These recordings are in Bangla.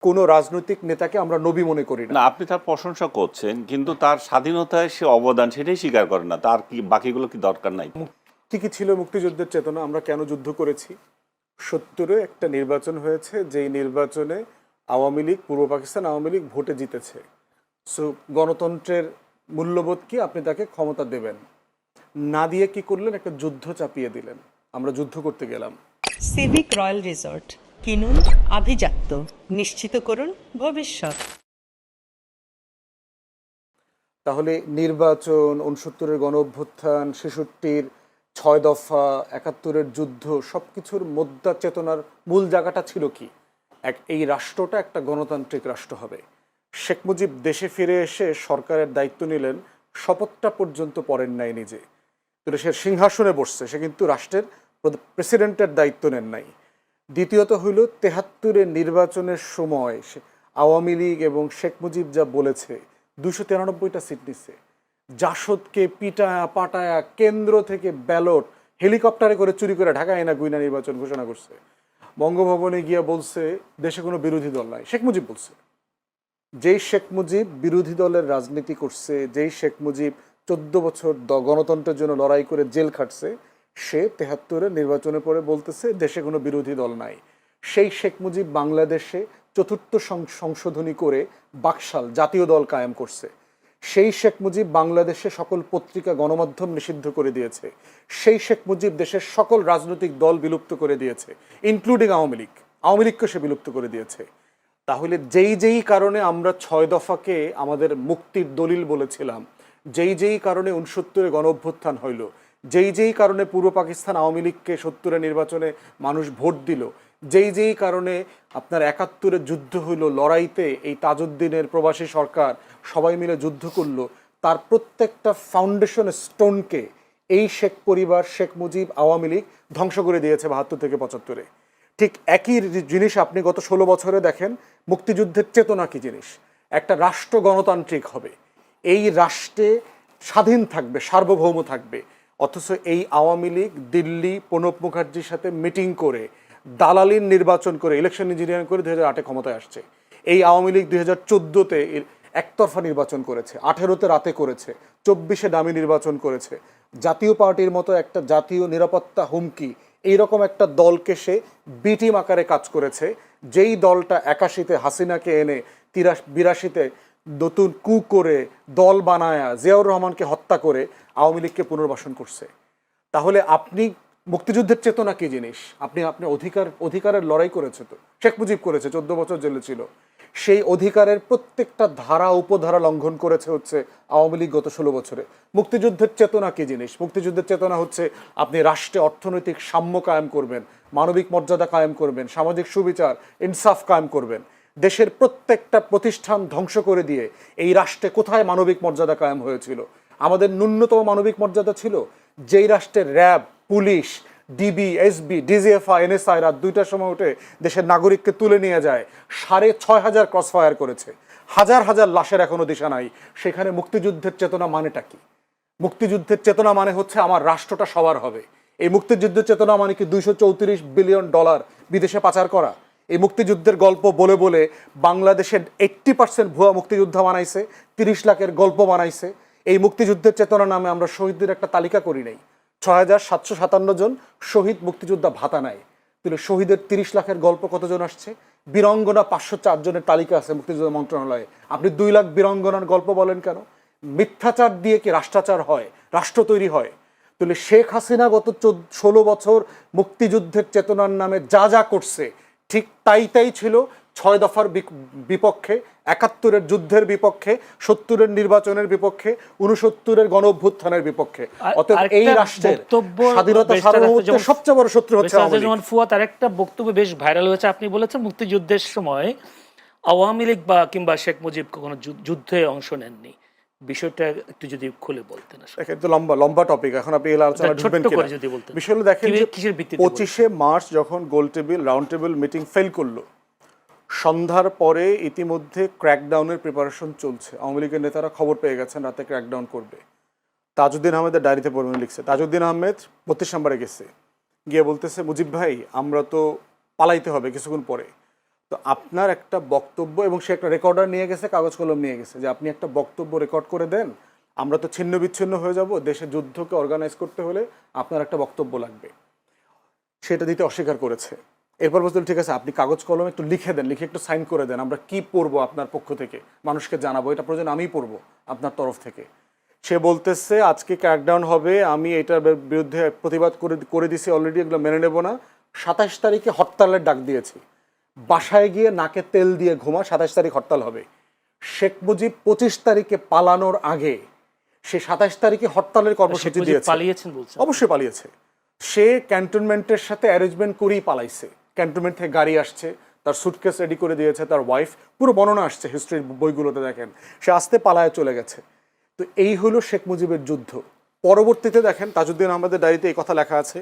কোনো রাজনৈতিক নেতাকে আমরা নবী মনে করি না। না, আপনি তার প্রশংসা করছেন, কিন্তু তার স্বাধীনতায় সে অবদান সেটাই স্বীকার করেন না। তার কি বাকিগুলো কি দরকার নাই? মুক্তি কি ছিল মুক্তিযুদ্ধের চেতনা? আমরা কেন যুদ্ধ করেছি? 70-এ একটা নির্বাচন হয়েছে, যেই নির্বাচনে আওয়ামী লীগ, পূর্ব পাকিস্তান আওয়ামী লীগ ভোটে জিতেছে। সো গণতন্ত্রের মূল্যবোধ কি? আপনি তাকে ক্ষমতা দেবেন না, দিয়ে কি করলেন? একটা যুদ্ধ চাপিয়ে দিলেন। আমরা যুদ্ধ করতে গেলাম। সিভিক রয়্যাল রিসর্ট কিনুন আভিজাত্য, নিশ্চিত করুন ভবিষ্যৎ। তাহলে নির্বাচন, 69-এর গণ অভ্যুত্থান, 66-র 6 দফা, 71-এর যুদ্ধ, সব কিছুর মোদ্দা চেতনার মূল জায়গাটা ছিল কি? এই রাষ্ট্রটা একটা গণতান্ত্রিক রাষ্ট্র হবে। শেখ মুজিব দেশে ফিরে এসে সরকারের দায়িত্ব নিলেন, শপথটা পর্যন্ত পড়েন নাই নিজে। তো সে সিংহাসনে বসছে, সে কিন্তু রাষ্ট্রের প্রেসিডেন্টের দায়িত্ব নেন নাই। দ্বিতীয়ত হইল 73-এর নির্বাচনের সময় আওয়ামী লীগ এবং শেখ মুজিব যা বলেছে, 293টা সিট নিচ্ছে। জাসদকে পিটায়া পাটায়া কেন্দ্র থেকে ব্যালট হেলিকপ্টারে করে চুরি করে ঢাকায় না গুইনা নির্বাচন ঘোষণা করছে। বঙ্গভবনে গিয়া বলছে দেশে কোনো বিরোধী দল নাই। শেখ মুজিব বলছে। যেই শেখ মুজিব বিরোধী দলের রাজনীতি করছে, যেই শেখ মুজিব 14 বছর গণতন্ত্রের জন্য লড়াই করে জেল খাটছে, সে 73-এর নির্বাচনের পরে বলতেছে দেশে কোনো বিরোধী দল নাই। সেই শেখ মুজিব বাংলাদেশে চতুর্থ সংশোধনী করে বাকশাল জাতীয় দল কায়েম করছে। সেই শেখ মুজিব বাংলাদেশে সকল পত্রিকা গণমাধ্যম নিষিদ্ধ করে দিয়েছে। সেই শেখ মুজিব দেশের সকল রাজনৈতিক দল বিলুপ্ত করে দিয়েছে, ইনক্লুডিং আওয়ামী লীগ। আওয়ামী লীগকে সে বিলুপ্ত করে দিয়েছে। তাহলে যেই কারণে আমরা 6 দফাকে আমাদের মুক্তির দলিল বলেছিলাম, যেই কারণে 69-এ গণ অভ্যুত্থান হইল, যেই কারণে পূর্ব পাকিস্তান আওয়ামী লীগকে 70-এর নির্বাচনে মানুষ ভোট দিল, যেই কারণে আপনার 71-এর যুদ্ধ হইল, লড়াইতে এই তাজউদ্দিনের প্রবাসী সরকার সবাই মিলে যুদ্ধ করলো, তার প্রত্যেকটা ফাউন্ডেশন স্টোনকে এই শেখ পরিবার, শেখ মুজিব, আওয়ামী লীগ ধ্বংস করে দিয়েছে 72 থেকে 75-এ। ঠিক একই জিনিস আপনি গত 16 বছরে দেখেন। মুক্তিযুদ্ধের চেতনা কি জিনিস? একটা রাষ্ট্র গণতান্ত্রিক হবে, এই রাষ্ট্রে স্বাধীন থাকবে, সার্বভৌম থাকবে। অথচ এই আওয়ামী লীগ দিল্লি প্রণব মুখার্জির সাথে মিটিং করে, দালালির নির্বাচন করে, ইলেকশন ইঞ্জিনিয়ারিং করে 2008-এ ক্ষমতায় আসছে। এই আওয়ামী লীগ 2014-তে একতরফা নির্বাচন করেছে, 18-তে রাতে করেছে, 24-এ দামি নির্বাচন করেছে। জাতীয় পার্টির মতো একটা জাতীয় নিরাপত্তা হুমকি এইরকম একটা দলকে সে বি টিম আকারে কাজ করেছে। যেই দলটা 81-তে হাসিনাকে এনে 82-তে নতুন কু করে দল বানায়া জিয়াউর রহমানকে হত্যা করে আওয়ামী লীগকে পুনর্বাসন করছে। তাহলে আপনি মুক্তিযুদ্ধের চেতনা কি জিনিস? আপনি অধিকারের লড়াই করেছে, তো শেখ মুজিব করেছে, 14 বছর জেলে ছিল। সেই অধিকারের প্রত্যেকটা ধারা উপধারা লঙ্ঘন করেছে হচ্ছে আওয়ামী লীগ গত 16 বছরে। মুক্তিযুদ্ধের চেতনা কি জিনিস? মুক্তিযুদ্ধের চেতনা হচ্ছে আপনি রাষ্ট্রে অর্থনৈতিক সাম্য কায়েম করবেন, মানবিক মর্যাদা কায়েম করবেন, সামাজিক সুবিচার ইনসাফ কায়েম করবেন। দেশের প্রত্যেকটা প্রতিষ্ঠান ধ্বংস করে দিয়ে এই রাষ্ট্রে কোথায় মানবিক মর্যাদা কায়েম হয়েছিল? আমাদের ন্যূনতম মানবিক মর্যাদা ছিল যেই রাষ্ট্রের RAB, police, DB, SB, DGFI, NSI রাত 2টার সময় উঠে দেশের নাগরিককে তুলে নিয়ে যায়, 6,500 ক্রস ফায়ার করেছে, হাজার হাজার লাশের এখনো দিশা নাই। সেখানে মুক্তিযুদ্ধের চেতনা মানেটা কি? মুক্তিযুদ্ধের চেতনা মানে হচ্ছে আমার রাষ্ট্রটা সবার হবে। এই মুক্তিযুদ্ধের চেতনা মানে কি $234 বিলিয়ন বিদেশে পাচার করা? এই মুক্তিযুদ্ধের গল্প বলে বলে বাংলাদেশের 80% ভুয়া মুক্তিযোদ্ধা বানাইছে, 30 লাখের গল্প বানাইছে। এই মুক্তিযুদ্ধের চেতনা নামে আমরা শহীদদের একটা তালিকা করি নাই। 6,757 জন শহীদ মুক্তিযোদ্ধা ভাতা নেয়। তাহলে শহীদের 30 লাখের গল্প কতজন আসছে? বীরঙ্গনা 504 জনের তালিকা আছে মুক্তিযুদ্ধ মন্ত্রণালয়ে। আপনি 2 লাখ বীরঙ্গনার গল্প বলেন কেন? মিথ্যাচার দিয়ে কি রাষ্ট্রাচার হয়? রাষ্ট্র তৈরি হয়? তাহলে শেখ হাসিনা গত 16 বছর মুক্তিযুদ্ধের চেতনার নামে যা করছে, ঠিক তাই ছিল 6 দফার বিপক্ষে, 71-এর যুদ্ধের বিপক্ষে, 70-এর নির্বাচনের বিপক্ষে, 69-এর গণ অভ্যুত্থানের বিপক্ষে। অতএব এই রাষ্ট্রের স্বাধীনতা সার্বভৌমত্বের সবচেয়ে বড় শত্রু হচ্ছে আওয়ামী লীগ। ফুয়াদ আরেকটা বক্তব্য বেশ ভাইরাল হয়েছে। আপনি বলেছেন মুক্তিযুদ্ধের সময় আওয়ামী লীগ বা কিংবা শেখ মুজিব কোনো যুদ্ধে অংশ নেননি। বিষয়টা একটু যদি খুলে বলতেন। একটু লম্বা টপিক, এখন আপনি এই আলোচনা ঢুকবেন কিনা? বিষয়টা দেখেন, 25শে মার্চ যখন রাউন্ড টেবিল মিটিং ফেল করলো, সন্ধ্যার পরে ইতিমধ্যে ক্র্যাকডাউনের প্রিপারেশন চলছে। আওয়ামী লীগের নেতারা খবর পেয়ে গেছেন রাতে ক্র্যাকডাউন করবে। তাজউদ্দিন আহমেদের ডায়েরিতে পড়বেন লিখছে, তাজউদ্দিন আহমেদ 32 নম্বরে গেছে, গিয়ে বলতেছে মুজিব ভাই আমরা তো পালাইতে হবে কিছুক্ষণ পরে। তো আপনার একটা বক্তব্য, এবং সে একটা রেকর্ডার নিয়ে গেছে, কাগজ কলম নিয়ে গেছে, যে আপনি একটা বক্তব্য রেকর্ড করে দেন, আমরা তো ছিন্ন বিচ্ছিন্ন হয়ে যাব, দেশে যুদ্ধকে অর্গানাইজ করতে হলে আপনার একটা বক্তব্য লাগবে। সেটা দিতে অস্বীকার করেছে। এরপর বলছিল ঠিক আছে আপনি কাগজ কলম একটু লিখে দেন, লিখে একটু সাইন করে দেন, আমরা কি পড়বো আপনার পক্ষ থেকে, মানুষকে জানাবো, এটা প্রয়োজন আমিই পড়বো আপনার তরফ থেকে। সে বলতেছে আজকে ক্র্যাকডাউন হবে, আমি এটার বিরুদ্ধে প্রতিবাদ করে দিছি অলরেডি, এগুলো মেনে নেব না। 27 তারিখে হরতালের ডাক দিয়েছি, বাসায় গিয়ে নাকে তেল দিয়ে ঘুমা, 27 তারিখ হরতাল হবে। শেখ মুজিব 25 তারিখে পালানোর আগে সে 27 তারিখে হরতালের কর্মসূচি দিয়েছে। পালিয়েছেন বলছেন? অবশ্যই পালিয়েছে। সে ক্যান্টনমেন্টের সাথে অ্যারেঞ্জমেন্ট করেই পালাইছে। ক্যান্টনমেন্ট থেকে গাড়ি আসছে, তার সুটকেস রেডি করে দিয়েছে তার ওয়াইফ, পুরো বর্ণনা আসছে হিস্ট্রির বইগুলোতে, দেখেন সে আসতে পালায় চলে গেছে। তো এই হলো শেখ মুজিবের যুদ্ধ। পরবর্তীতে দেখেন তাজউদ্দিন আহমদের ডায়েরিতে এই কথা লেখা আছে,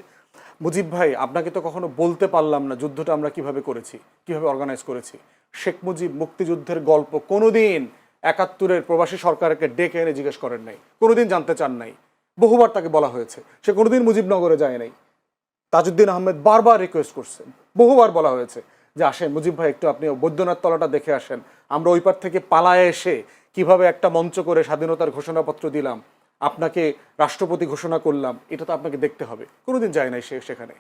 মুজিব ভাই আপনাকে তো কখনো বলতে পারলাম না যুদ্ধটা আমরা কিভাবে করেছি, কিভাবে অর্গানাইজ করেছি। শেখ মুজিব মুক্তিযুদ্ধের গল্প কোনোদিন 71-এর প্রবাসী সরকারকে ডেকে এনে জিজ্ঞেস করেন নাই, কোনোদিন জানতে চান নাই। বহুবার তাকে বলা হয়েছে, সে কোনোদিন মুজিবনগরে যায় নাই। তাজউদ্দিন আহমেদ বারবার রিকোয়েস্ট করছেন, বহুবার বলা হয়েছে যে আসেন মুজিব ভাই একটু আপনি বৈদ্যনাথ তলাটা দেখে আসেন, আমরা ওই পার থেকে পালায় এসে কিভাবে একটা মঞ্চ করে স্বাধীনতার ঘোষণাপত্র দিলাম, আপনাকে রাষ্ট্রপতি ঘোষণা করলাম, এটা তো আপনাকে দেখতে হবে। কোনোদিন যায় নাই সে সেখানে।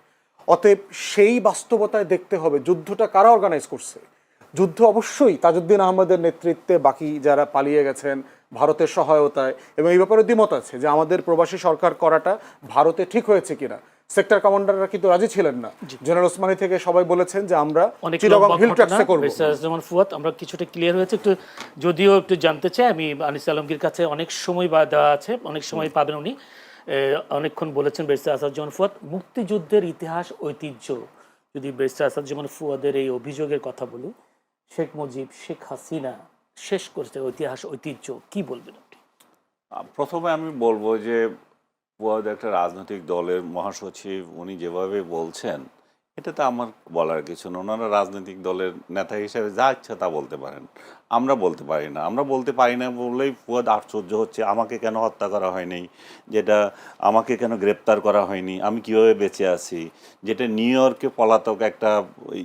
অতএব সেই বাস্তবতায় দেখতে হবে যুদ্ধটা কারা অর্গানাইজ করছে। যুদ্ধ অবশ্যই তাজউদ্দিন আহমদের নেতৃত্বে, বাকি যারা পালিয়ে গেছেন ভারতের সহায়তায়, এবং এই ব্যাপারে দ্বিমত আছে যে আমাদের প্রবাসী সরকার করাটা ভারতে ঠিক হয়েছে কিনা। সেক্টর কমান্ডাররা কিন্তু রাজি ছিলেন না। জেনারেল ওসমানী থেকে সবাই বলেছেন যে আমরা চিটাগং হিল ট্র্যাক্সে করব। যেমন ফুয়াদ আমরা কিছুটা ক্লিয়ার হয়েছে, একটু যদিও একটু জানতে চাই আমি আনিস আলমগীর কাছে, অনেক সময় বা দেওয়া আছে, অনেক সময় পাবেন উনি, অনেকক্ষণ বলেছেন ব্যারিস্টার আসাদুজ্জামান ফুয়াদ। মুক্তিযুদ্ধের ইতিহাস ঐতিহ্য, যদি ব্যারিস্টার আসাদুজ্জামান ফুয়াদের এই অভিযোগের কথা বলি, শেখ মুজিব শেখ হাসিনা শেষ করেছে ইতিহাস ঐতিহ্য, কি বলবেন আপনি? প্রথমে আমি বলবো যে ফুয়াদ একটা রাজনৈতিক দলের মহাসচিব, উনি যেভাবে বলছেন এটাতে আমার বলার কিছু না। ওনারা রাজনৈতিক দলের নেতা হিসেবে যা ইচ্ছা তা বলতে পারেন, আমরা বলতে পারি না। আমরা বলতে পারি না বললেই ফুয়াদ আশ্চর্য হচ্ছে, আমাকে কেন হত্যা করা হয়নি, যেটা আমাকে কেন গ্রেপ্তার করা হয়নি, আমি কিভাবে বেঁচে আছি, যেটা নিউ ইয়র্কে পলাতক একটা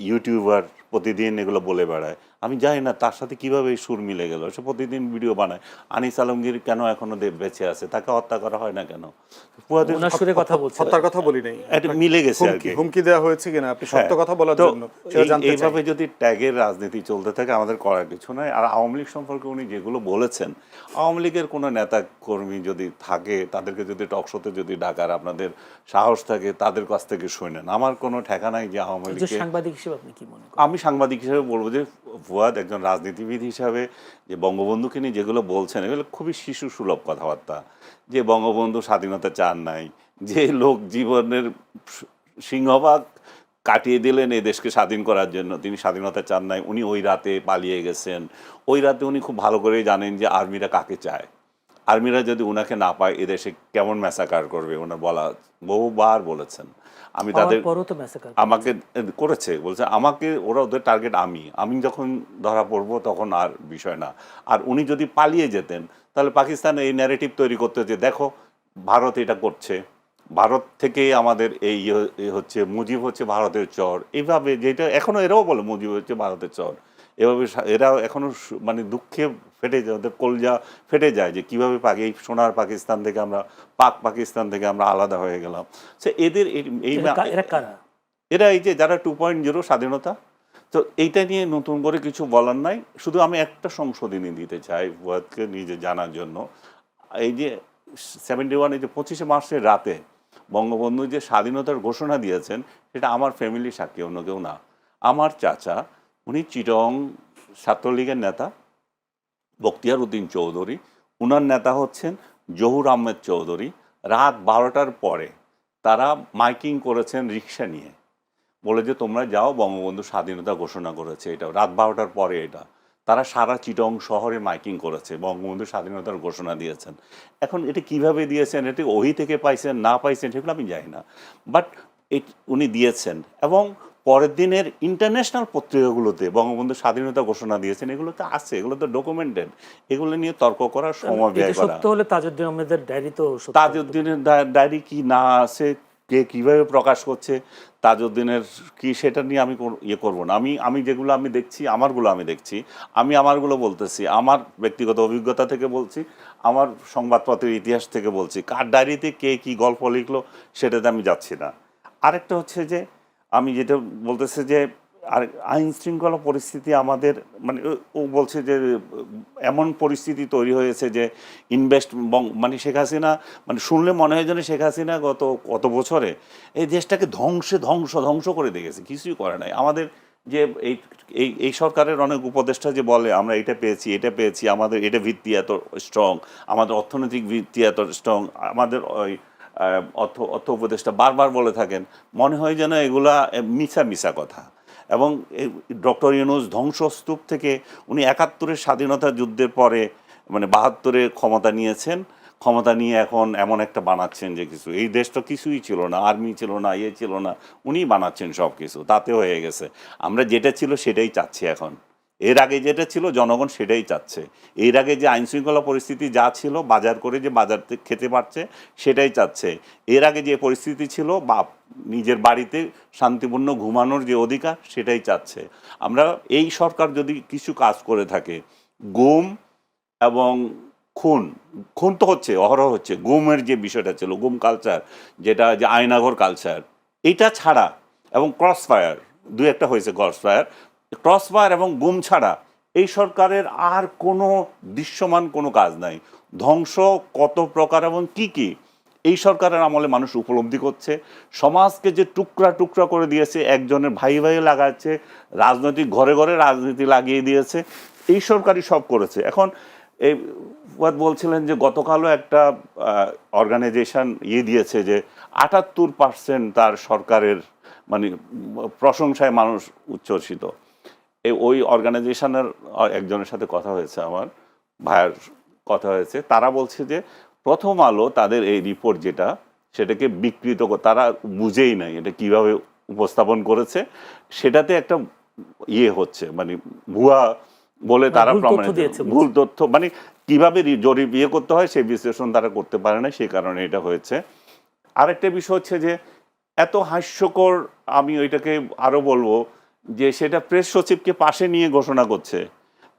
ইউটিউবার প্রতিদিন এগুলো বলে বেড়ায়, আমি জানি না তার সাথে কিভাবে এই সুর মিলে গেল। সে প্রতিদিন ভিডিও বানায়। আনিস আলমগীর কেন এখনো বেঁচে আছে, তাকে হত্যা করা হয় না কেন? ফুয়াদের ওনার সুরে কথা বলছেন, হত্যার কথা বলি নাই, এটা মিলে গেছে আর কি। হুমকি দেওয়া হয়েছে কিনা আপনি সত্য কথা বলার তো জন্য সেটা জানতে চাই। এইভাবে যদি ট্যাগের রাজনীতি চলতে থাকে আমাদের করার কিছু নাই। আর আওয়ামী লীগ সম্পর্কে উনি যেগুলো বলেছেন, আওয়ামী লীগের কোনো নেতা কর্মী যদি থাকে তাদেরকে যদি টকশোতে যদি ডাকার আপনাদের সাহস থাকে তাদের কাছ থেকে শুনেন। আমার কোনো ঠেকা নাই যে আওয়ামী লীগকে। সাংবাদিক হিসেবে আপনি কি মনে করেন? আমি সাংবাদিক হিসেবে বলবো যে ফুয়াদ একজন রাজনীতিবিদ হিসাবে যে বঙ্গবন্ধুকে নিয়ে যেগুলো বলছেন এগুলো খুবই শিশু সুলভ কথাবার্তা। যে বঙ্গবন্ধু স্বাধীনতা চান নাই, যে লোক জীবনের সিংহভাগ কাটিয়ে দিলেন এই দেশকে স্বাধীন করার জন্য, তিনি স্বাধীনতা চান নাই, উনি ওই রাতে পালিয়ে গেছেন। ওই রাতে উনি খুব ভালো করেই জানেন যে আর্মিরা কাকে চায়, আর্মিরা যদি ওনাকে না পায় এদেশে কেমন ম্যাসাকার করবে, ওনার বলা বহুবার বলেছেন। আমি তাদের আমাকে করেছে বলছে আমাকে ওরা ওদের টার্গেট, আমি যখন ধরা পড়বো তখন আর বিষয় না। আর উনি যদি পালিয়ে যেতেন তাহলে পাকিস্তান এই ন্যারেটিভ তৈরি করতে যে দেখো ভারত এটা করছে, ভারত থেকেই আমাদের এই হচ্ছে মুজিব হচ্ছে ভারতের চর, এইভাবে যেটা এখনো এরাও বলে মুজিব হচ্ছে ভারতের চর, এভাবে এরা এখনো মানে দুঃখে ফেটে যায়, ওদের কলজা ফেটে যায় যে কীভাবে এই সোনার পাকিস্তান থেকে আমরা পাকিস্তান থেকে আমরা আলাদা হয়ে গেলাম। সে এদের এরা এই যে যারা 2.0 স্বাধীনতা, তো এইটা নিয়ে নতুন করে কিছু বলার নাই। শুধু আমি একটা সংশোধনী দিতে চাই ফুয়াদকে নিজে জানার জন্য। এই যে 71 এই যে 25শে মার্চের রাতে বঙ্গবন্ধু যে স্বাধীনতার ঘোষণা দিয়েছেন সেটা আমার ফ্যামিলি সাক্ষী, অন্য কেউ না। আমার চাচা উনি চিটং ছাত্রলীগের নেতা বখতিয়ার উদ্দিন চৌধুরী, উনার নেতা হচ্ছেন জহুর আহমেদ চৌধুরী। রাত 12টার পরে তারা মাইকিং করেছেন রিক্সা নিয়ে, বলে যে তোমরা যাও বঙ্গবন্ধু স্বাধীনতা ঘোষণা করেছে। এটা রাত 12টার পরে এটা তারা সারা চিটং শহরে মাইকিং করেছে, বঙ্গবন্ধু স্বাধীনতার ঘোষণা দিয়েছেন। এখন এটা কিভাবে দিয়েছেন, এটা ওহি থেকে পাইছেন না পাইছেন সেগুলো আমি জানি না, বাট উনি দিয়েছেন। এবং পরের দিনের ইন্টারন্যাশনাল পত্রিকাগুলোতে বঙ্গবন্ধু স্বাধীনতা ঘোষণা দিয়েছেন, এগুলো তো আছে, এগুলো তো ডকুমেন্টেড, এগুলো নিয়ে তর্ক করার সময় ব্যয় করা। সত্য হলে তাজউদ্দিন আহমেদের ডায়েরি তো, তাজউদ্দিনের ডায়েরি কি না আছে কে কীভাবে প্রকাশ করছে, তাজউদ্দিনের কি, সেটা নিয়ে আমি ইয়ে করবো না। আমি যেগুলো আমি দেখছি, আমারগুলো আমি দেখছি, আমি আমারগুলো বলতেছি, আমার ব্যক্তিগত অভিজ্ঞতা থেকে বলছি, আমার সংবাদপত্রের ইতিহাস থেকে বলছি। কার ডায়েরিতে কে কী গল্প লিখলো সেটাতে আমি যাচ্ছি না। আরেকটা হচ্ছে যে আমি যেটা বলতেছি যে আর আইন শৃঙ্খলা পরিস্থিতি আমাদের মানে ও বলছে যে এমন পরিস্থিতি তৈরি হয়েছে যে মানে শেখ হাসিনা, মানে শুনলে মনে হয় যেন শেখ হাসিনা কত বছরে এই দেশটাকে ধ্বংস করে দিয়েছে, কিছুই করে নাই। আমাদের যে এই সরকারের অনেক উপদেষ্টা যে বলে আমরা এটা পেয়েছি, আমাদের এটা ভিত্তি এত স্ট্রং, আমাদের অর্থনৈতিক ভিত্তি এত স্ট্রং, আমাদের ওই অর্থ উপদেষ্টা বারবার বলে থাকেন, মনে হয় যেন এগুলা মিছা কথা। এবং ডক্টর ইউনূস ধ্বংসস্তূপ থেকে উনি ৭১-এর স্বাধীনতা যুদ্ধের পরে মানে ৭২-এ ক্ষমতা নিয়েছেন, ক্ষমতা নিয়ে এখন এমন একটা বানাচ্ছেন যে কিছু, এই দেশটা কিছুই ছিল না, আর্মি ছিল না, ছিল না, উনিই বানাচ্ছেন সব কিছু, তাতে হয়ে গেছে। আমরা যেটা ছিল সেটাই চাচ্ছি এখন, এর আগে যেটা ছিল জনগণ সেটাই চাচ্ছে। এর আগে যে আইনশৃঙ্খলা পরিস্থিতি যা ছিল, বাজার করে যে বাজার খেতে পারছে সেটাই চাচ্ছে। এর আগে যে পরিস্থিতি ছিল বা নিজের বাড়িতে শান্তিপূর্ণ ঘুমানোর যে অধিকার সেটাই চাচ্ছে। আমরা এই সরকার যদি কিছু কাজ করে থাকে, গুম এবং খুন তো হচ্ছে, অহরহ হচ্ছে, গুমের যে বিষয়টা ছিল, গুম কালচার, যেটা যে আয়নাঘর কালচার, এইটা ছাড়া এবং ক্রসফায়ার, দু একটা হয়েছে ক্রসফায়ার এবং গুম ছাড়া এই সরকারের আর কোনো দৃশ্যমান কোনো কাজ নাই। ধ্বংস কত প্রকার এবং কি এই সরকারের আমলে মানুষ উপলব্ধি করছে। সমাজকে যে টুকরা করে দিয়েছে, একজনের ভাই লাগাচ্ছে, রাজনৈতিক ঘরে রাজনীতি লাগিয়ে দিয়েছে, এই সরকারই সব করেছে। এখন এই বলছিলেন যে গতকালও একটা অর্গানাইজেশন দিয়েছে যে ৭৮% তার সরকারের মানে প্রশংসায় মানুষ উচ্ছ্বসিত। ওই অর্গানাইজেশনের একজনের সাথে কথা হয়েছে, আমার ভাইয়ের কথা হয়েছে, তারা বলছে যে প্রথম আলো তাদের এই রিপোর্ট যেটা, সেটাকে বিকৃত, তারা বুঝেই নাই এটা কিভাবে উপস্থাপন করেছে, সেটাতে একটা হচ্ছে মানে ভুয়া বলে তারা প্রমাণিত, ভুল তথ্য, মানে কিভাবে জরিপ করতে হয় সেই বিশ্লেষণ তারা করতে পারে না, সেই কারণে এটা হয়েছে। আরেকটা বিষয় হচ্ছে যে এত হাস্যকর, আমি ওইটাকে আরো বলবো যে সেটা প্রেস সচিবকে পাশে নিয়ে ঘোষণা করছে।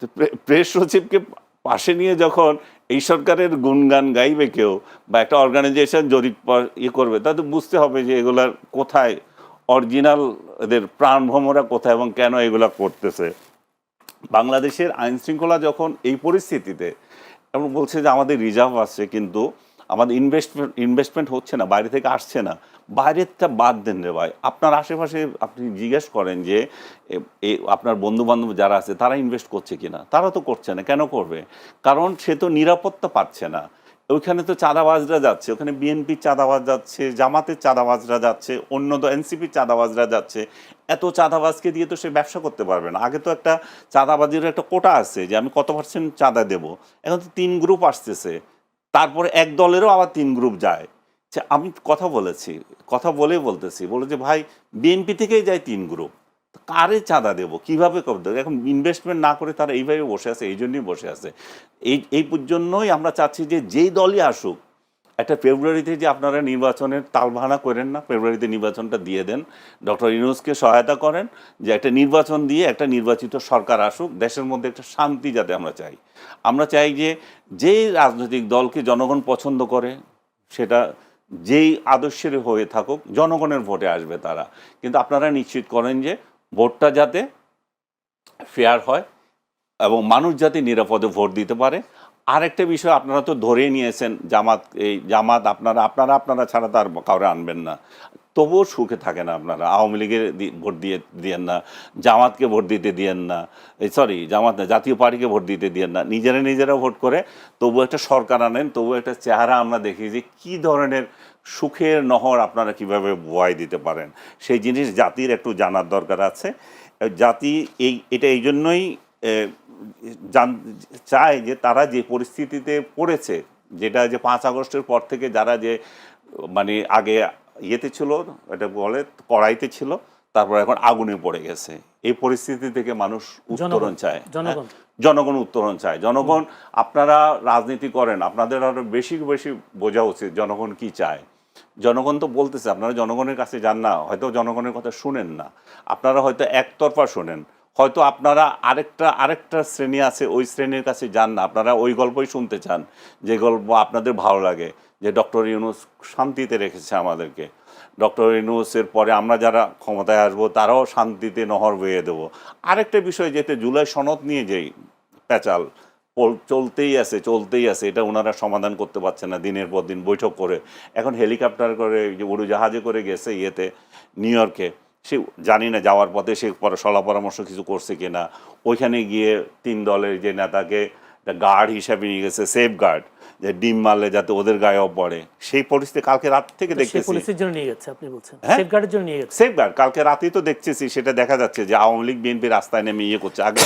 তো প্রেস সচিবকে পাশে নিয়ে যখন এই সরকারের গুণগান গাইবে কেউ বা একটা অর্গানাইজেশন জরিপ করবে, তাতে বুঝতে হবে যে এগুলার কোথায় অরিজিনাল, এদের প্রাণভ্রমরা কোথায় এবং কেন এগুলা করতেছে। বাংলাদেশের আইন শৃঙ্খলা যখন এই পরিস্থিতিতে, এবং বলছে যে আমাদের রিজার্ভ আসছে কিন্তু আমাদের ইনভেস্টমেন্ট হচ্ছে না, বাইরে থেকে আসছে না, বাইরেরটা বাদ দেন রে ভাই। আপনার আশেপাশে আপনি জিজ্ঞেস করেন যে আপনার বন্ধু বান্ধব যারা আছে তারা ইনভেস্ট করছে কিনা, তারা তো করছে না। কেন করবে? কারণ সে তো নিরাপত্তা পাচ্ছে না। ওইখানে তো চাঁদাবাজরা যাচ্ছে, ওখানে বিএনপির চাঁদাবাজ যাচ্ছে, জামাতের চাঁদাবাজরা যাচ্ছে, অন্য তো এনসিপির চাঁদাবাজরা যাচ্ছে। এত চাঁদাবাজকে দিয়ে তো সে ব্যবসা করতে পারবে না। আগে তো একটা চাঁদাবাজির একটা কোটা আছে যে আমি কত % চাঁদা দেব, এখন তো 3 গ্রুপ আসতেছে, তারপরে এক দলেরও আবার 3 গ্রুপ যায়। আমি কথা বলতেছি যে ভাই বিএনপি থেকেই যায় 3 গ্রুপ, কারে চাঁদা দেবো, কীভাবে করতে? এখন ইনভেস্টমেন্ট না করে তারা এইভাবে বসে আছে, এই জন্যই বসে আছে। এই জন্যই আমরা চাচ্ছি যে যেই দলই আসুক, একটা ফেব্রুয়ারিতে যে আপনারা নির্বাচনের তালবাহানা করেন না, ফেব্রুয়ারিতে নির্বাচনটা দিয়ে দেন, ডক্টর ইউনূসকে সহায়তা করেন যে একটা নির্বাচন দিয়ে একটা নির্বাচিত সরকার আসুক, দেশের মধ্যে একটা শান্তি যাতে আমরা চাই যে যেই রাজনৈতিক দলকে জনগণ পছন্দ করে, সেটা যেই আদর্শের হয়ে থাকুক, জনগণের ভোটে আসবে তারা। কিন্তু আপনারা নিশ্চিত করেন যে ভোটটা যাতে ফেয়ার হয় এবং মানুষ যাতে নিরাপদে ভোট দিতে পারে। আরেকটা বিষয় আপনারা তো ধরেই নিয়েছেন, জামাত আপনারা ছাড়া তার কাউরে আনবেন না, তবুও সুখে থাকে না আপনারা। আওয়ামী লীগের ভোট দিয়েন না, জামাতকে ভোট দিতে দিয়েন না, জামাত না, জাতীয় পার্টিকে ভোট দিতে দিয়েন না, নিজেরা ভোট করে তবু একটা সরকার আনেন, তবু একটা চেহারা আমরা দেখি যে কী ধরনের সুখের নহর আপনারা কিভাবে বয় দিতে পারেন। সেই জিনিস জাতির একটু জানার দরকার আছে। জাতি এটা এই জন্যই চায় যে তারা যে পরিস্থিতিতে পড়েছে, যেটা যে 5 আগস্টের পর থেকে যারা যে মানে আগে ছিল, এটা বলে কড়াইতে ছিল, তারপর এখন আগুনে পড়ে গেছে, এই পরিস্থিতি থেকে মানুষ উত্তরণ চায়, জনগণ উত্তরণ চায়। আপনারা রাজনীতি করেন, আপনাদের আরো বেশি বোঝা উচিত জনগণ কি চায়। জনগণ তো বলতেছে, আপনারা জনগণের কাছে যান না, হয়তো জনগণের কথা শুনেন না, আপনারা হয়তো একতরফা শোনেন, হয়তো আপনারা আরেকটা শ্রেণী আছে ওই শ্রেণীর কাছে যান না, আপনারা ওই গল্পই শুনতে চান যে গল্প আপনাদের ভালো লাগে, যে ডক্টর ইউনূস শান্তিতে রেখেছে আমাদেরকে, ডক্টর ইউনূসের পরে আমরা যারা ক্ষমতায় আসবো তারাও শান্তিতে নহর বইয়ে দেবো। আরেকটা বিষয়, যেতে জুলাই সনদ নিয়ে যেই প্যাচাল চলতেই আছে, এটা ওনারা সমাধান করতে পারছে না, দিনের পর দিন বৈঠক করে। এখন হেলিকপ্টার করে, যে উড়োজাহাজে করে গেছে নিউ ইয়র্কে, সে জানি না যাওয়ার পথে সে সলা পরামর্শ কিছু করছে কিনা। ওইখানে গিয়ে 3 দলের যে নেতাকে গার্ড হিসাবে নিয়ে গেছে, সেফ গার্ড, যে ডিম মারলে যাতে ওদের গায়েও পড়ে, সেই পরিস্থিতি কালকে রাত থেকে দেখতেছি। পুলিশের জন্য নিয়ে গেছে আপনি বলছেন, হ্যাঁ? সেফগার্ডের জন্য নিয়ে গেছে। সেফগার্ড কালকে রাতেই তো দেখতেছি, সেটা দেখা যাচ্ছে যে আওয়ামী লীগ বিএনপি রাস্তায় নেমে করছে। আগে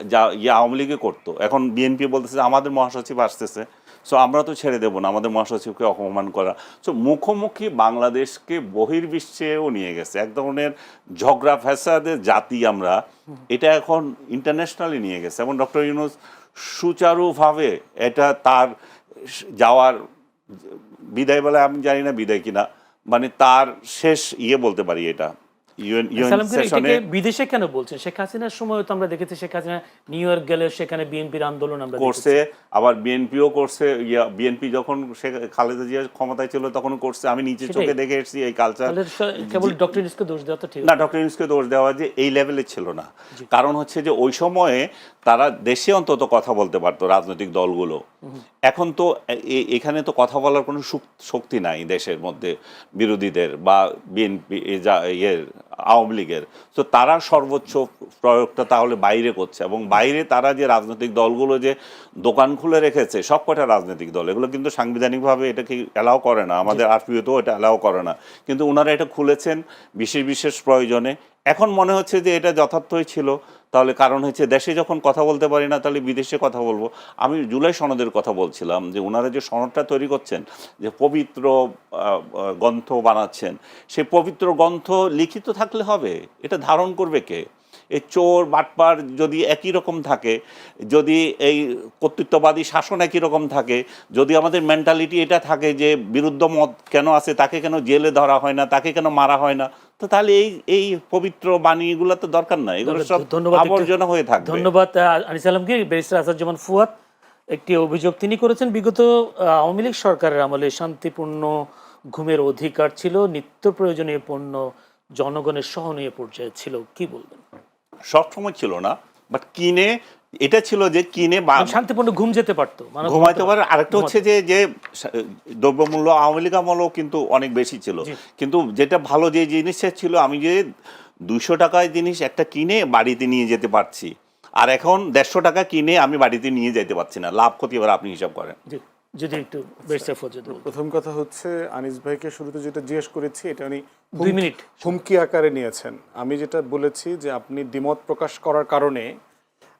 এটা আওয়ামী লীগে করতো, এখন বিএনপি বলতেছে আমাদের মহাসচিব আসতেছে, সো আমরা তো ছেড়ে দেবো না আমাদের মহাসচিবকে অপমান করা। সো মুখোমুখি বাংলাদেশকে বহির্বিশ্বেও নিয়ে গেছে, এক ধরনের ঝগড়া ফ্যাসাদের জাতি আমরা, এটা এখন ইন্টারন্যাশনালি নিয়ে গেছে। এবং ডক্টর ইউনূস সুচারুভাবে এটা তার যাওয়ার বিদায় বলে, আমি জানি না বিদায় কিনা, মানে তার শেষ বলতে পারি এটা ইউএন সেশনে। বিদেশে কেন বলছেন? শেখ হাসিনার সময় তো আমরা দেখেছি শেখ হাসিনা নিউ ইয়র্ক গেলে সেখানে বিএনপির আন্দোলন আমরা করছে, আবার বিএনপিও করছে। বিএনপি যখন খালেদা জিয়া ক্ষমতায় ছিল তখন করছে, আমি নিচে চোখে দেখে এসেছি এই কালচার। কেবল ডক্টর ইউনূসকে দোষ দেওয়া তো ঠিক না, ডক্টর ইউনূসকে দোষ দেওয়া যে এই লেভেলে ছিল না। কারণ হচ্ছে যে ওই সময়ে তারা দেশে অন্তত কথা বলতে পারতো, রাজনৈতিক দলগুলো। এখন তো এখানে তো কথা বলার কোনো শক্তি নাই দেশের মধ্যে বিরোধীদের বা বিএনপি আওয়ামী লীগের। তো তারা সর্বোচ্চ প্রয়োগটা তাহলে বাইরে করছে, এবং বাইরে তারা যে রাজনৈতিক দলগুলো যে দোকান খুলে রেখেছে, সব কটা রাজনৈতিক দল, এগুলো কিন্তু সাংবিধানিকভাবে এটাকে অ্যালাউ করে না, আমাদের আরপিওতেও এটা অ্যালাউ করে না, কিন্তু ওনারা এটা খুলেছেন বিশেষ প্রয়োজনে। এখন মনে হচ্ছে যে এটা যথার্থই ছিল। তাহলে কারণ হচ্ছে দেশে যখন কথা বলতে পারি না, তাহলে বিদেশে কথা বলবো। আমি জুলাই সনদের কথা বলছিলাম, যে ওনারা যে সনদটা তৈরি করছেন, যে পবিত্র গ্রন্থ বানাচ্ছেন, সেই পবিত্র গ্রন্থ লিখিত থাকলে হবে, এটা ধারণ করবে কে? এই চোর বাটপার যদি একই রকম থাকে, যদি এই কর্তৃত্ববাদী শাসন একই রকম থাকে, যদি আমাদের মেন্টালিটি এটা থাকে যে বিরুদ্ধ মত কেন আছে, তাকে কেন জেলে ধরা হয় না, তাকে কেন মারা হয় না, তো তাহলে এই পবিত্র বাণীগুলো তো দরকার নাই, এগুলো সব আবর্জনা হয়ে থাকবে। ধন্যবাদ আনিস আলমকে। ব্যারিস্টার আসাদুজ্জামান ফুয়াদ, একটি অভিযোগ তিনি করেছেন, বিগত আওয়ামী লীগ সরকারের আমলে শান্তিপূর্ণ ঘুমের অধিকার ছিল, নিত্য প্রয়োজনীয় পণ্য জনগণের সহনীয় পর্যায়ে ছিল, কি বলবেন? সবসময় ছিল না, বাট কিনে এটা ছিল যে কিনে শান্তিপূর্ণ ঘুম যেতে পারতো, ঘুমাইতে পারে। আরেকটা হচ্ছে যে দ্রব্যমূল্য আওয়ামী লীগ আমলেও কিন্তু অনেক বেশি ছিল, কিন্তু যেটা ভালো যে জিনিসটা ছিল, আমি যে 200 টাকায় জিনিস একটা কিনে বাড়িতে নিয়ে যেতে পারছি, আর এখন 150 টাকা কিনে আমি বাড়িতে নিয়ে যেতে পারছি না। লাভ ক্ষতি এবার আপনি হিসাব করেন। যদি একটু প্রথম কথা হচ্ছে, আনিস ভাইকে শুরুতে যেটা জিজ্ঞেস করেছি, এটা উনি 2 মিনিট হুমকি আকারে নিয়েছেন। আমি যেটা বলেছি যে আপনি দ্বিমত প্রকাশ করার কারণে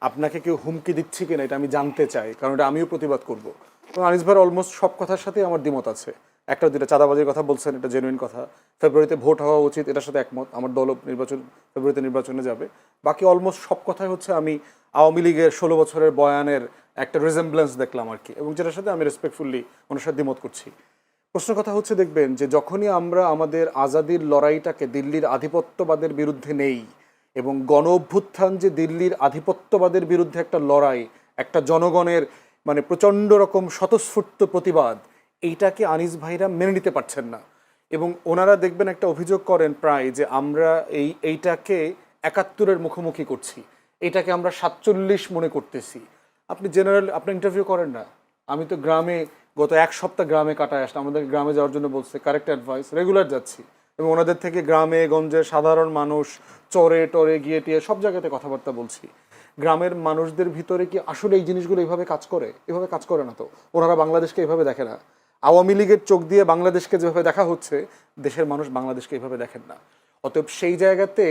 আপনাকে কেউ হুমকি দিচ্ছে কিনা এটা আমি জানতে চাই, কারণ এটা আমিও প্রতিবাদ করব। তো আনিস ভাইয়ের অলমোস্ট সব কথার সাথে আমার দ্বিমত আছে। একটা দুটা চাঁদাবাজির কথা বলছেন, এটা জেনুইন কথা। ফেব্রুয়ারিতে ভোট হওয়া উচিত, এটার সাথে একমত। আমার দল ফেব্রুয়ারিতে নির্বাচনে যাবে। বাকি অলমোস্ট সব কথাই হচ্ছে আমি আওয়ামী লীগের 16 বছরের বয়ানের একটা রিজেম্বলেন্স দেখলাম আর কি, এবং যেটার সাথে আমি রেসপেক্টফুলি ওনার সাথে দ্বিমত করছি। প্রশ্ন কথা হচ্ছে, দেখবেন যে যখনই আমরা আমাদের আজাদির লড়াইটাকে দিল্লির আধিপত্যবাদের বিরুদ্ধে নেই, এবং গণ অভ্যুত্থান যে দিল্লির আধিপত্যবাদের বিরুদ্ধে একটা লড়াই, একটা জনগণের মানে প্রচণ্ড রকম স্বতঃস্ফূর্ত প্রতিবাদ, এইটাকে আনিস ভাইরা মেনে নিতে পারছেন না। এবং ওনারা দেখবেন একটা অভিযোগ করেন প্রায়, যে আমরা এইটাকে 71-এর মুখোমুখি করছি, এইটাকে আমরা 47 মনে করতেছি। আপনি আপনি ইন্টারভিউ করেন না? আমি তো গ্রামে গত 1 সপ্তাহ গ্রামে কাটায় আসলাম, আমাদের গ্রামে যাওয়ার জন্য বলছে, কারেক্ট অ্যাডভাইস, রেগুলার যাচ্ছি, এবং ওনাদের থেকে গ্রামে গঞ্জের সাধারণ মানুষ চরে টরে গিয়ে টিয়ে সব জায়গাতে কথাবার্তা বলছি। গ্রামের মানুষদের ভিতরে কি আসলে এই জিনিসগুলো এইভাবে কাজ করে? এভাবে কাজ করে না তো। ওনারা বাংলাদেশকে এইভাবে দেখে না। আওয়ামী লীগের চোখ দিয়ে বাংলাদেশকে যেভাবে দেখা হচ্ছে, দেশের মানুষ বাংলাদেশকে এইভাবে দেখেন না। অতএব সেই জায়গাতে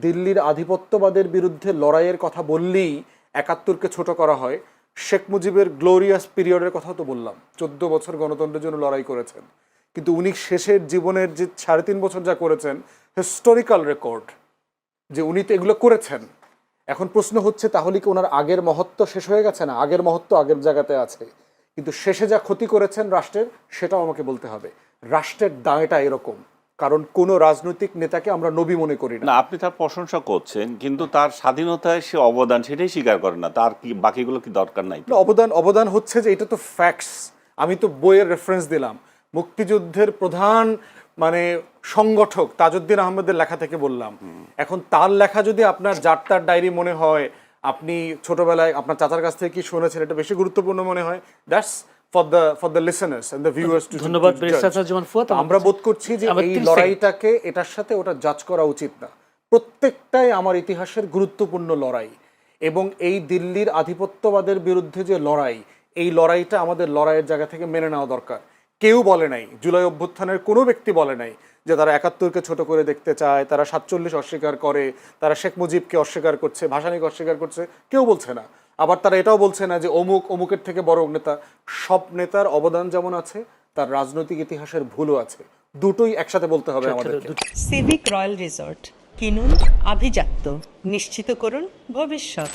দিল্লির আধিপত্যবাদের বিরুদ্ধে লড়াইয়ের কথা বললেই 71কে ছোট করা হয়। শেখ মুজিবের গ্লোরিয়াস পিরিয়ডের কথা তো বললাম, 14 বছর গণতন্ত্রের জন্য লড়াই করেছেন, কিন্তু উনি শেষের জীবনের যে 3.5 বছর যা করেছেন, হিস্টোরিক্যাল রেকর্ড, যে উনি তো এগুলো করেছেন। এখন প্রশ্ন হচ্ছে, তাহলে কি ওনার আগের মহত্ব শেষ হয়ে গেছে? না, আগের মহত্ব আগের জায়গাতে আছে, কিন্তু শেষে যা ক্ষতি করেছেন রাষ্ট্রের, সেটাও আমাকে বলতে হবে। রাষ্ট্রের দায়টা এরকম, কারণ কোনো রাজনৈতিক নেতাকে আমরা নবী মনে করি না। না, আপনি তার প্রশংসা করছেন, কিন্তু তার স্বাধীনতায় সে অবদান সেটাই স্বীকার করেন না। তার কি বাকিগুলো কি দরকার নাই? না, অবদান হচ্ছে যে এটা তো ফ্যাক্টস। আমি তো বইয়ের রেফারেন্স দিলাম, মুক্তিযুদ্ধের প্রধান মানে সংগঠক তাজউদ্দিন আহমেদের লেখা থেকে বললাম। এখন তার লেখা যদি আপনার যাত্রার ডায়েরি মনে হয়, আপনি ছোটবেলায় আপনার চাচার কাছ থেকে কি শুনেছেন, এটা বেশি গুরুত্বপূর্ণ মনে হয়, that's for the listeners and the viewers too ধন্যবাদ ব্যারিস্টার আসাদুজ্জামান ফুয়াদ। আমরা বোধ করছি যে আমার এই 30 লড়াইটাকে এটার সাথে ওটা জাজ করা উচিত না। প্রত্যেকটাই আমার ইতিহাসের গুরুত্বপূর্ণ লড়াই, এবং এই দিল্লির আধিপত্যবাদের বিরুদ্ধে যে লড়াই, এই লড়াইটা আমাদের লড়াইয়ের জায়গা থেকে মেনে নেওয়া দরকার। কেউ বলে নাই, জুলাই অভ্যুত্থানের কোনো ব্যক্তি বলে নাই যে তারা ৭১কে ছোট করে দেখতে চায়, তারা ৪৭ অস্বীকার করে, তারা শেখ মুজিবকে অস্বীকার করছে, ভাসানীকে অস্বীকার করছে, কেউ বলছে না। আবার তারা এটাও বলছে না যে অমুকের থেকে বড় নেতা। সব নেতার অবদান যেমন আছে, তার রাজনৈতিক ইতিহাসের ভুলও আছে, দুটোই একসাথে বলতে হবে আমাদেরকে। সিভিক রয়্যাল রিসর্ট, কিনুন আভিজাত্য, নিশ্চিত করুন ভবিষ্যৎ।